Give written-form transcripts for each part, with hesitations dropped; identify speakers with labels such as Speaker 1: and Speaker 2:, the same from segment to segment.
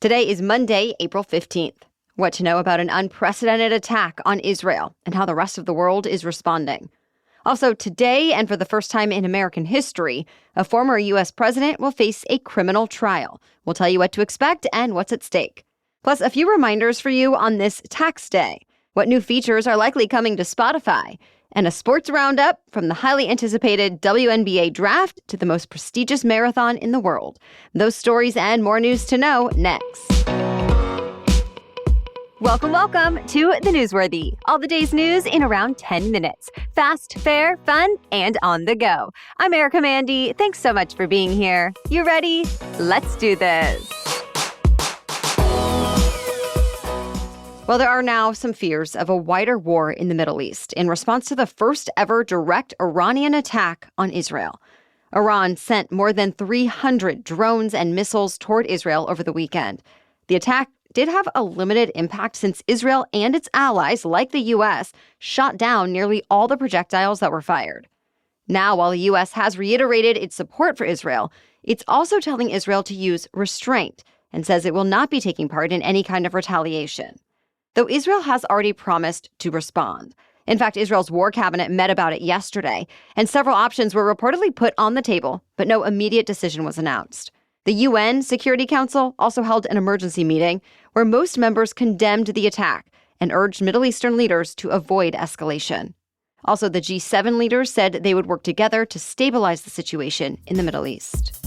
Speaker 1: Today is Monday, April 15th. What to know about an unprecedented attack on Israel and how the rest of the world is responding. Also, today, and for the first time in American history, a former U.S. president will face a criminal trial. We'll tell you what to expect and what's at stake. Plus, a few reminders for you on this tax day. What new features are likely coming to Spotify? And a sports roundup from the highly anticipated WNBA draft to the most prestigious marathon in the world. Those stories and more news to know next. Welcome to The Newsworthy. All the day's news in around 10 minutes. Fast, fair, fun, and on the go. I'm Erica Mandy. Thanks so much for being here. You ready? Let's do this. Well, there are now some fears of a wider war in the Middle East in response to the first ever direct Iranian attack on Israel. Iran sent more than 300 drones and missiles toward Israel over the weekend. The attack did have a limited impact since Israel and its allies, like the U.S., shot down nearly all the projectiles that were fired. Now, while the U.S. has reiterated its support for Israel, it's also telling Israel to use restraint and says it will not be taking part in any kind of retaliation. Though Israel has already promised to respond. In fact, Israel's war cabinet met about it yesterday, and several options were reportedly put on the table, but no immediate decision was announced. The UN Security Council also held an emergency meeting where most members condemned the attack and urged Middle Eastern leaders to avoid escalation. Also, the G7 leaders said they would work together to stabilize the situation in the Middle East.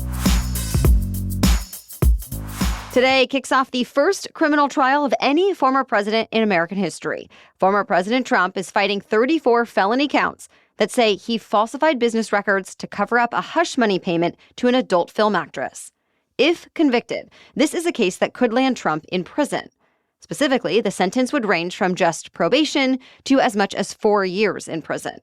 Speaker 1: Today kicks off the first criminal trial of any former president in American history. Former President Trump is fighting 34 felony counts that say he falsified business records to cover up a hush money payment to an adult film actress. If convicted, this is a case that could land Trump in prison. Specifically, the sentence would range from just probation to as much as 4 years in prison.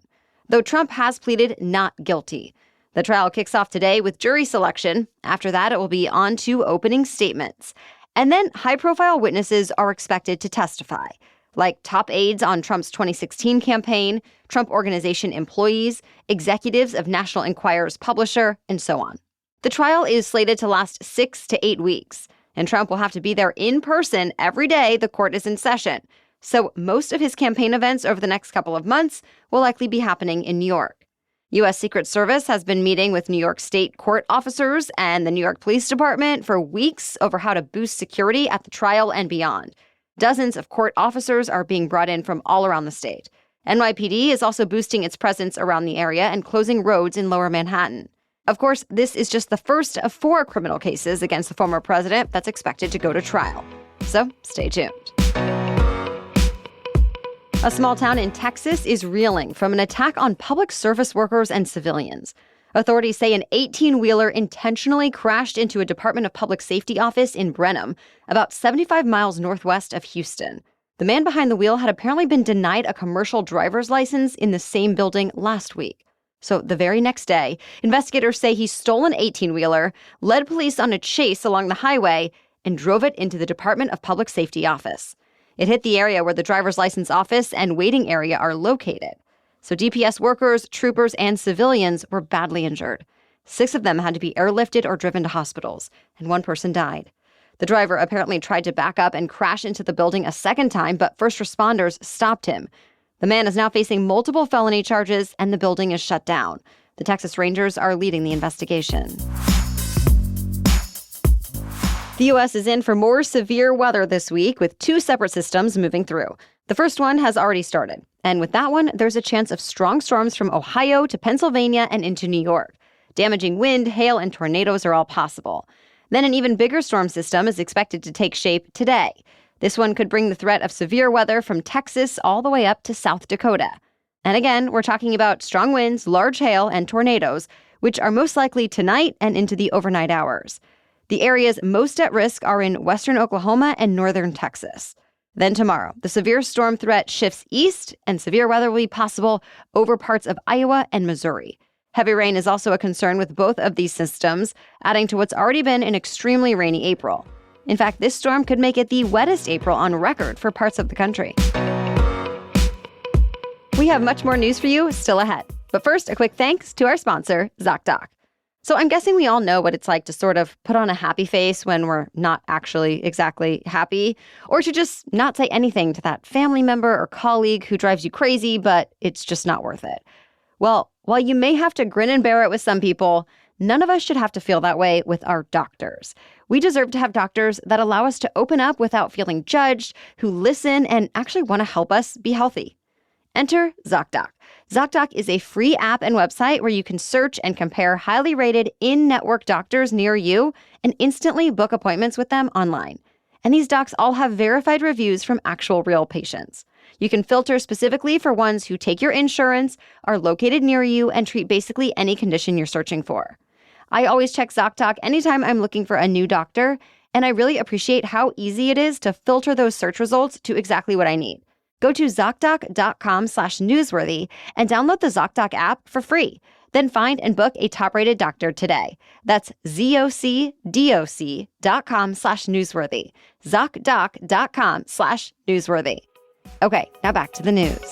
Speaker 1: Though Trump has pleaded not guilty. The trial kicks off today with jury selection. After that, it will be on to opening statements. And then high-profile witnesses are expected to testify, like top aides on Trump's 2016 campaign, Trump Organization employees, executives of National Enquirer's publisher, and so on. The trial is slated to last 6 to 8 weeks, and Trump will have to be there in person every day the court is in session. So most of his campaign events over the next couple of months will likely be happening in New York. U.S. Secret Service has been meeting with New York State court officers and the New York Police Department for weeks over how to boost security at the trial and beyond. Dozens of court officers are being brought in from all around the state. NYPD is also boosting its presence around the area and closing roads in Lower Manhattan. Of course, this is just the first of 4 criminal cases against the former president that's expected to go to trial. So stay tuned. A small town in Texas is reeling from an attack on public service workers and civilians. Authorities say an 18-wheeler intentionally crashed into a Department of Public Safety office in Brenham, about 75 miles northwest of Houston. The man behind the wheel had apparently been denied a commercial driver's license in the same building last week. So the very next day, investigators say he stole an 18-wheeler, led police on a chase along the highway, and drove it into the Department of Public Safety office. It hit the area where the driver's license office and waiting area are located. So DPS workers, troopers, and civilians were badly injured. 6 of them had to be airlifted or driven to hospitals, and 1 person died. The driver apparently tried to back up and crash into the building a second time, but first responders stopped him. The man is now facing multiple felony charges, and the building is shut down. The Texas Rangers are leading the investigation. The U.S. is in for more severe weather this week, with 2 separate systems moving through. The first one has already started, and with that one, there's a chance of strong storms from Ohio to Pennsylvania and into New York. Damaging wind, hail, and tornadoes are all possible. Then an even bigger storm system is expected to take shape today. This one could bring the threat of severe weather from Texas all the way up to South Dakota. And again, we're talking about strong winds, large hail, and tornadoes, which are most likely tonight and into the overnight hours. The areas most at risk are in western Oklahoma and northern Texas. Then tomorrow, the severe storm threat shifts east, and severe weather will be possible over parts of Iowa and Missouri. Heavy rain is also a concern with both of these systems, adding to what's already been an extremely rainy April. In fact, this storm could make it the wettest April on record for parts of the country. We have much more news for you still ahead. But first, a quick thanks to our sponsor, ZocDoc. So I'm guessing we all know what it's like to sort of put on a happy face when we're not actually exactly happy, or to just not say anything to that family member or colleague who drives you crazy, but it's just not worth it. Well, while you may have to grin and bear it with some people, none of us should have to feel that way with our doctors. We deserve to have doctors that allow us to open up without feeling judged, who listen and actually want to help us be healthy. Enter ZocDoc. ZocDoc is a free app and website where you can search and compare highly rated in-network doctors near you and instantly book appointments with them online. And these docs all have verified reviews from actual real patients. You can filter specifically for ones who take your insurance, are located near you, and treat basically any condition you're searching for. I always check ZocDoc anytime I'm looking for a new doctor, and I really appreciate how easy it is to filter those search results to exactly what I need. Go to ZocDoc.com/newsworthy and download the ZocDoc app for free. Then find and book a top-rated doctor today. That's ZocDoc.com/newsworthy. ZocDoc.com/newsworthy. Okay, now back to the news.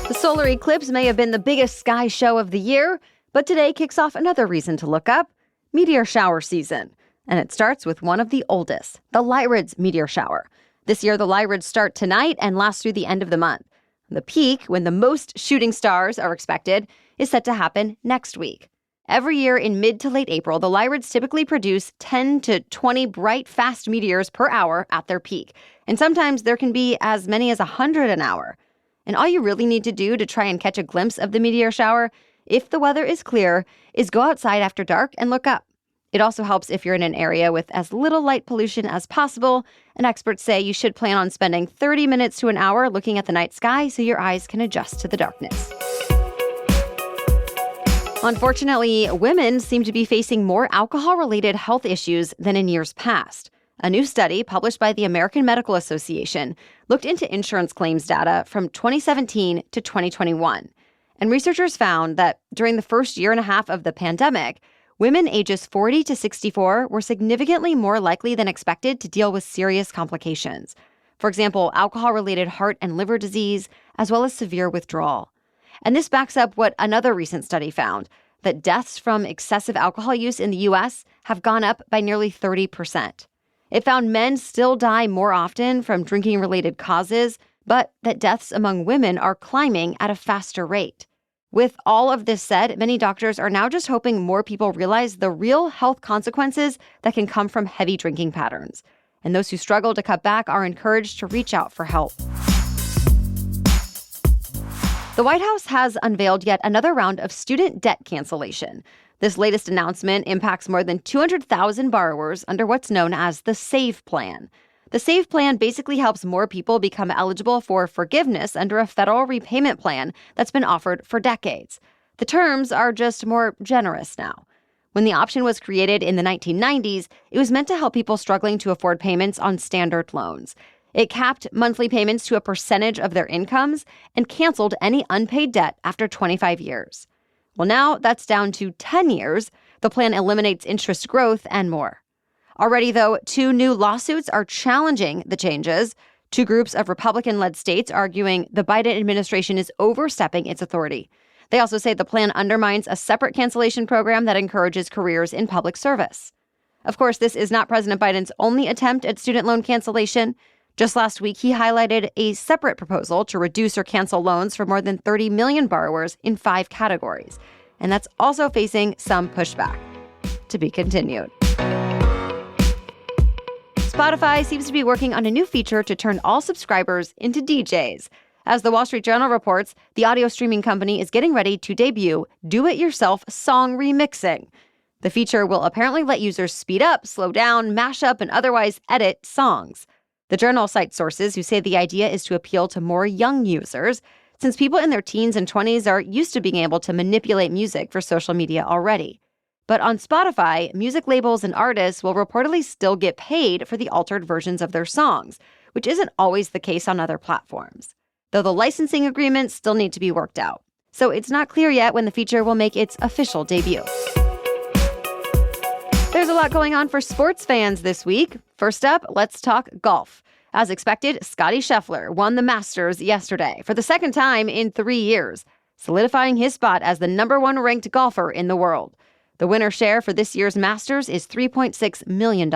Speaker 1: The solar eclipse may have been the biggest sky show of the year, but today kicks off another reason to look up: Meteor Shower season. And it starts with one of the oldest, the Lyrids Meteor Shower. This year, the Lyrids start tonight and last through the end of the month. The peak, when the most shooting stars are expected, is set to happen next week. Every year in mid to late April, the Lyrids typically produce 10 to 20 bright, fast meteors per hour at their peak. And sometimes there can be as many as 100 an hour. And all you really need to do to try and catch a glimpse of the meteor shower, if the weather is clear, is go outside after dark and look up. It also helps if you're in an area with as little light pollution as possible, and experts say you should plan on spending 30 minutes to an hour looking at the night sky so your eyes can adjust to the darkness. Unfortunately, women seem to be facing more alcohol-related health issues than in years past. A new study published by the American Medical Association looked into insurance claims data from 2017 to 2021. And researchers found that during the first year and a half of the pandemic, women ages 40 to 64 were significantly more likely than expected to deal with serious complications. For example, alcohol-related heart and liver disease, as well as severe withdrawal. And this backs up what another recent study found, that deaths from excessive alcohol use in the U.S. have gone up by nearly 30%. It found men still die more often from drinking-related causes, but that deaths among women are climbing at a faster rate. With all of this said, many doctors are now just hoping more people realize the real health consequences that can come from heavy drinking patterns. And those who struggle to cut back are encouraged to reach out for help. The White House has unveiled yet another round of student debt cancellation. This latest announcement impacts more than 200,000 borrowers under what's known as the SAVE plan. The SAVE plan basically helps more people become eligible for forgiveness under a federal repayment plan that's been offered for decades. The terms are just more generous now. When the option was created in the 1990s, it was meant to help people struggling to afford payments on standard loans. It capped monthly payments to a percentage of their incomes and canceled any unpaid debt after 25 years. Well, now that's down to 10 years. The plan eliminates interest growth and more. Already, though, 2 new lawsuits are challenging the changes. 2 groups of Republican-led states arguing the Biden administration is overstepping its authority. They also say the plan undermines a separate cancellation program that encourages careers in public service. Of course, this is not President Biden's only attempt at student loan cancellation. Just last week, he highlighted a separate proposal to reduce or cancel loans for more than 30 million borrowers in 5 categories. And that's also facing some pushback. To be continued. Spotify seems to be working on a new feature to turn all subscribers into DJs. As the Wall Street Journal reports, the audio streaming company is getting ready to debut do-it-yourself song remixing. The feature will apparently let users speed up, slow down, mash up, and otherwise edit songs. The Journal cites sources who say the idea is to appeal to more young users, since people in their teens and 20s are used to being able to manipulate music for social media already. But on Spotify, music labels and artists will reportedly still get paid for the altered versions of their songs, which isn't always the case on other platforms. Though the licensing agreements still need to be worked out. So it's not clear yet when the feature will make its official debut. There's a lot going on for sports fans this week. First up, let's talk golf. As expected, Scottie Scheffler won the Masters yesterday for the second time in 3 years. solidifying his spot as the #1 ranked golfer in the world. The winner share for this year's Masters is $3.6 million.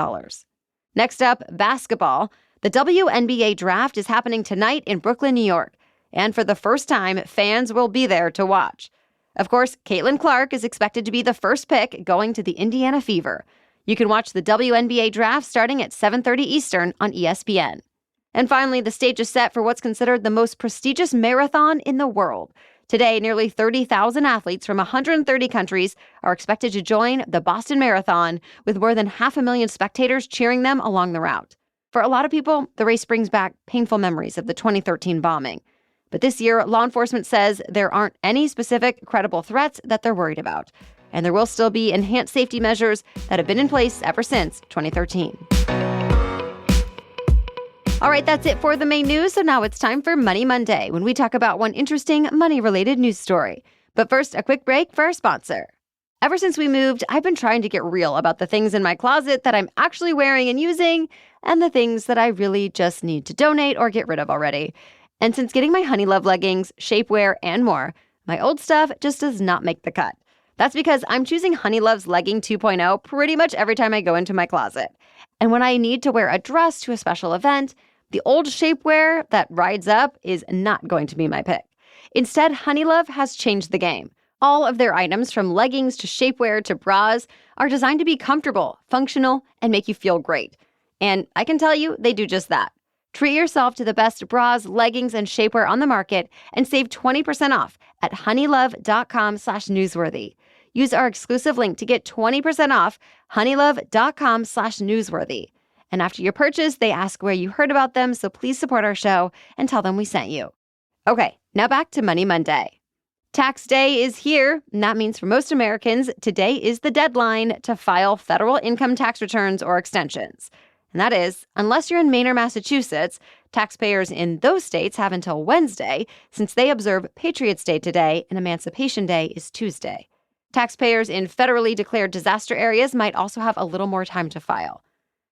Speaker 1: Next up, basketball. The WNBA draft is happening tonight in Brooklyn, New York. And for the first time, fans will be there to watch. Of course, Caitlin Clark is expected to be the first pick going to the Indiana Fever. You can watch the WNBA draft starting at 7:30 Eastern on ESPN. And finally, the stage is set for what's considered the most prestigious marathon in the world. Today, nearly 30,000 athletes from 130 countries are expected to join the Boston Marathon, with more than 500,000 spectators cheering them along the route. For a lot of people, the race brings back painful memories of the 2013 bombing. But this year, law enforcement says there aren't any specific credible threats that they're worried about. And there will still be enhanced safety measures that have been in place ever since 2013. All right, that's it for the main news. So now it's time for Money Monday, when we talk about one interesting money-related news story. But first, a quick break for our sponsor. Ever since we moved, I've been trying to get real about the things in my closet that I'm actually wearing and using, and the things that I really just need to donate or get rid of already. And since getting my Honey Love leggings, shapewear, and more, my old stuff just does not make the cut. That's because I'm choosing Honey Love's Legging 2.0 pretty much every time I go into my closet. And when I need to wear a dress to a special event, the old shapewear that rides up is not going to be my pick. Instead, Honey Love has changed the game. All of their items, from leggings to shapewear to bras, are designed to be comfortable, functional, and make you feel great. And I can tell you, they do just that. Treat yourself to the best bras, leggings, and shapewear on the market and save 20% off at honeylove.com/newsworthy. Use our exclusive link to get 20% off, honeylove.com/newsworthy. And after your purchase, they ask where you heard about them, so please support our show and tell them we sent you. Okay, now back to Money Monday. Tax day is here, and that means for most Americans, today is the deadline to file federal income tax returns or extensions. And that is, unless you're in Maine or Massachusetts, taxpayers in those states have until Wednesday, since they observe Patriots' Day today and Emancipation Day is Tuesday. Taxpayers in federally declared disaster areas might also have a little more time to file.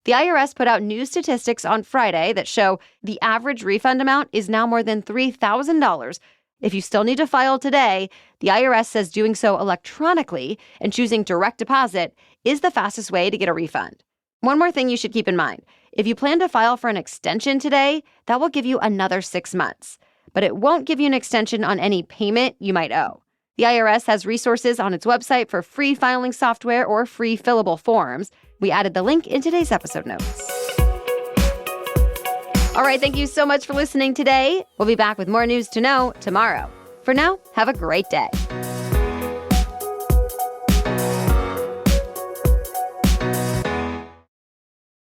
Speaker 1: The IRS put out new statistics on Friday that show the average refund amount is now more than $3,000. If you still need to file today, the IRS says doing so electronically and choosing direct deposit is the fastest way to get a refund. One more thing you should keep in mind. If you plan to file for an extension today, that will give you another 6 months. But it won't give you an extension on any payment you might owe. The IRS has resources on its website for free filing software or free fillable forms. We added the link in today's episode notes. All right, thank you so much for listening today. We'll be back with more news to know tomorrow. For now, have a great day.